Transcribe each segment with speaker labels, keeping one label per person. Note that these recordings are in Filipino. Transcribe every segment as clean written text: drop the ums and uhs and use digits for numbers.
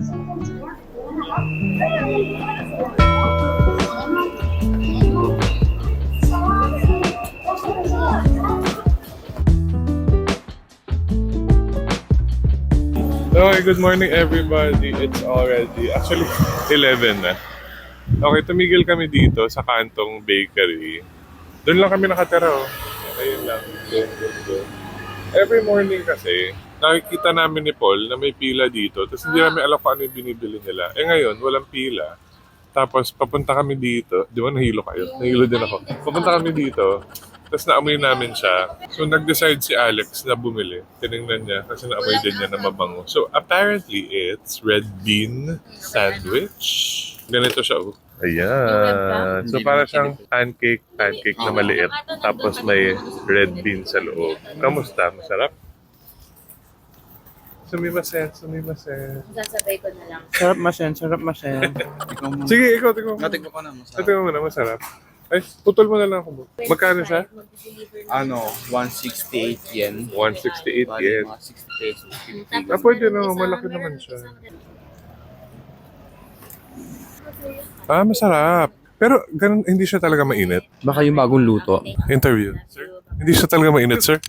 Speaker 1: Okay, good morning everybody. It's already, actually, 11 na. Okay, tumigil kami dito sa Kantong Bakery. Doon lang kami nakatira, oh. Ayun lang. Doon. Every morning kasi, nakikita namin ni Paul na may pila dito. Tapos hindi namin alam kung ano yung binibili nila. Eh ngayon, walang pila. Tapos papunta kami dito. Di ba nahilo kayo? Nahilo din ako. Papunta kami dito. Tapos naamoy namin siya. So nag-decide si Alex na bumili. Tinignan niya kasi naamoy din niya na mabango. So apparently it's red bean sandwich. Ganito siya. Oh. Ayan. So para siyang pancake na maliit. Tapos may red bean sa loob. Kamusta? Masarap? Sumimasen.
Speaker 2: Sasabay ko na lang.
Speaker 3: Sarap masen.
Speaker 1: Sige, ikaw. Tingnan mo.
Speaker 4: Natikman ko na, masarap.
Speaker 1: Tingnan mo na, masarap. Ay, putol mo na lang ako. Magkano siya?
Speaker 4: Ano, 168 yen.
Speaker 1: 168
Speaker 4: Bali,
Speaker 1: yen.
Speaker 4: mga 60 pesos. 50.
Speaker 1: Ah, pwede na. Malaki naman siya. Ah, masarap. Pero ganun, hindi siya talaga mainit.
Speaker 3: Baka yung bagong luto.
Speaker 1: Interview. Sir? Hindi siya talaga mainit, sir?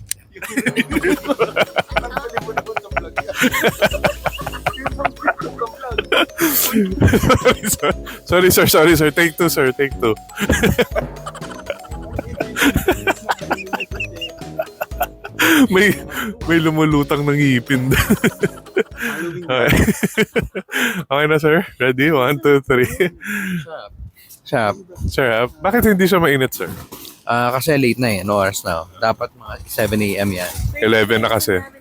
Speaker 1: Sorry, sir. Take two, sir. Take two. may lumulutang ng ngipin. Okay. Okay na, sir? Ready? 1, 2, 3.
Speaker 3: Sarap.
Speaker 1: Sir, bakit hindi siya mainit, sir?
Speaker 3: Kasi late na eh. No oras na. Dapat mga 7 a.m. yan.
Speaker 1: 11 na kasi.
Speaker 2: Pinapak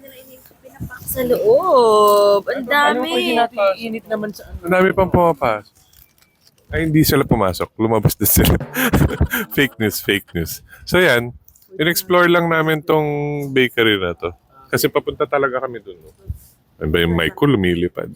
Speaker 2: sa loob. Ang dami.
Speaker 3: Init naman sa
Speaker 1: Ang dami pang pumapasok. Ay, hindi sila pumasok. Lumabas din sila. Fake news. So yan, in-explore lang namin tong bakery na to. Kasi papunta talaga kami dun. No? Ano ba yung mic ko lumilipad?